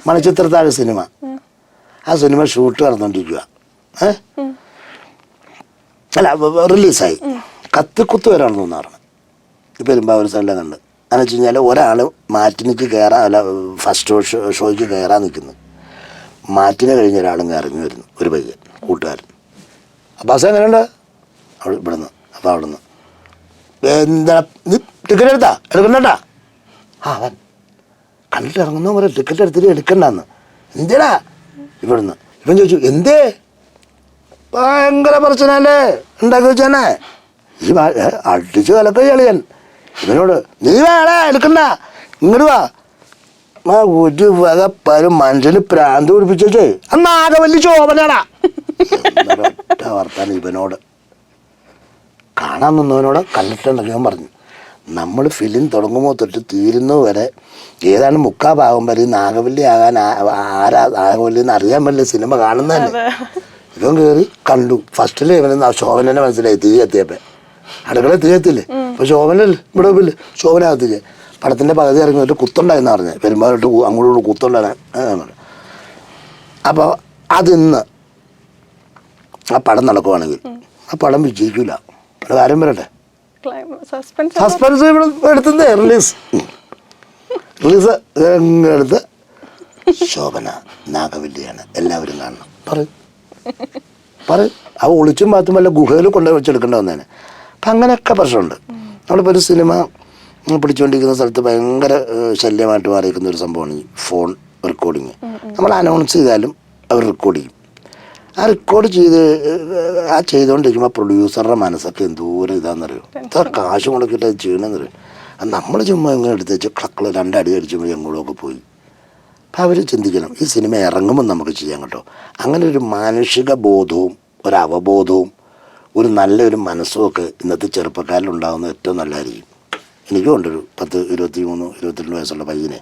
Manichitrathazhu cinema. ആ cinema shoot നടന്നുകൊണ്ടിരിക്കുക. അല്ല, റിലീസായി. കത്തിക്കുത്ത് വരാണെന്ന് തോന്നാറുണ്ട് പെരുമ്പാവൂർ സ്ഥലം കണ്ട്. എന്ന് വെച്ച് കഴിഞ്ഞാൽ ഒരാൾ മാറ്റിനിക്ക് കയറാൻ, അല്ല ഫസ്റ്റ് ഷോയ്ക്ക് കയറാൻ നിൽക്കുന്നു. മാറ്റിനെ കഴിഞ്ഞ ഒരാളും ഇറങ്ങി വരുന്നു, ഒരു പയ്യൻ കൂട്ടുകാരൻ. അപ്പോൾ അസം എങ്ങനെയുണ്ട് അവിടെ ഇവിടുന്ന്. അപ്പോൾ അവിടുന്ന് എന്താ നീ ടിക്കറ്റ് എടുക്കണ്ടാ? അവൻ കണ്ടിട്ട് ഇറങ്ങുന്ന പോലെ ടിക്കറ്റ് എടുത്തിട്ട് എടുക്കണ്ടെന്ന്. എന്തേടാ ഇവിടുന്ന്? ഇവൻ ചോദിച്ചു എന്തേ? ഭയങ്കര പ്രശ്നമല്ലേ ഉണ്ടാക്കി വെച്ചാനെ. ഈ അടിച്ച് കലക്ക കളിയൻ ഇവനോട്. നീ വേണേ എടുക്കണ്ട, ഇങ്ങോട്ട് വാ. ഒരു വകപ്പരും മനുഷ്യന് പ്രാന്ത് പിടിപ്പിച്ചേ. അന്നാകെ വലിയ ശോഭനാടാ. ഒറ്റ വർത്താനം ഇവനോട്. കാണാൻ നിന്നവനോട് കണ്ടിട്ടുണ്ടെങ്കിൽ ഞാൻ പറഞ്ഞു, നമ്മൾ ഫിലിം തുടങ്ങുമ്പോൾ തൊട്ട് തീരുന്നത് വരെ ഏതാണ്ട് 3/4 ഭാഗം വരെ നാഗവല്ലി ആകാൻ ആരാ നാഗവല്ലി എന്ന് അറിയാൻ പറ്റില്ല സിനിമ കാണുന്നതന്നെ. ഇവൻ കയറി കണ്ടു. ഫസ്റ്റിൽ ഇവന് ശോഭനെ മനസ്സിലായി. തീ എത്തിയപ്പോൾ അടുക്കള തീ എത്തില്ലേ. അപ്പോൾ ശോഭനല്ലേ ഇവിടെ ഇല്ല, ശോഭനകത്തില്ലേ. പടത്തിൻ്റെ പകുതി ഇറങ്ങി വന്നിട്ട് കുത്തുണ്ടായെന്ന് പറഞ്ഞത്. പെരുമ്പാലോട്ട് അങ്ങോട്ട് കുത്തുണ്ടാകാൻ. അപ്പോൾ അതിന്ന് ആ പടം നടക്കുവാണെങ്കിൽ ആ പടം വിജയിക്കില്ല. അവിടെ കാര്യം വരട്ടെ, സസ്പെൻസ് ഇവിടെ എടുത്തേ. റിലീസ് എടുത്ത് ശോഭന നാഗവല്ലിയാണ്, എല്ലാവരും കാണണം പറയും. ആ ഒളിച്ചും പാത്തും വല്ല ഗുഹയിൽ കൊണ്ടുപോയി വെച്ചെടുക്കേണ്ട വന്നേനെ. അപ്പം അങ്ങനെയൊക്കെ പ്രശ്നമുണ്ട്. നമ്മളിപ്പോൾ ഒരു സിനിമ പിടിച്ചുകൊണ്ടിരിക്കുന്ന സ്ഥലത്ത് ഭയങ്കര ശല്യമായിട്ട് മാറിയിരിക്കുന്ന ഒരു സംഭവമാണ് ഈ ഫോൺ റെക്കോർഡിങ്. നമ്മൾ അനൗൺസ് ചെയ്താലും അവർ റെക്കോർഡ് ചെയ്യും. ആ റെക്കോർഡ് ചെയ്തുകൊണ്ടിരിക്കുമ്പോൾ പ്രൊഡ്യൂസറുടെ മനസ്സൊക്കെ എന്തോരം ഇതാണെന്നറിയോ. എത്ര കാശ് മുടക്കിയിട്ട് അത് ചെയ്യണമെന്നറിയോ. നമ്മൾ ചുമ്മാ ഇങ്ങനെ എടുത്ത് വെച്ച് ക്ലക്കള് 2 അടി അടിച്ചുമ്പോൾ എങ്ങോട്ടൊക്കെ പോയി. അപ്പം അവർ ചിന്തിക്കണം, ഈ സിനിമ ഇറങ്ങുമ്പോൾ നമുക്ക് ചെയ്യാം കേട്ടോ. അങ്ങനെ ഒരു മാനുഷിക ബോധവും ഒരു അവബോധവും ഒരു നല്ലൊരു മനസ്സും ഒക്കെ ഇന്നത്തെ ചെറുപ്പക്കാരിലുണ്ടാകുന്നത് ഏറ്റവും നല്ലതായിരിക്കും. എനിക്കും ഉണ്ടൊരു 10, 23, 22 വയസ്സുള്ള പയ്യനെ.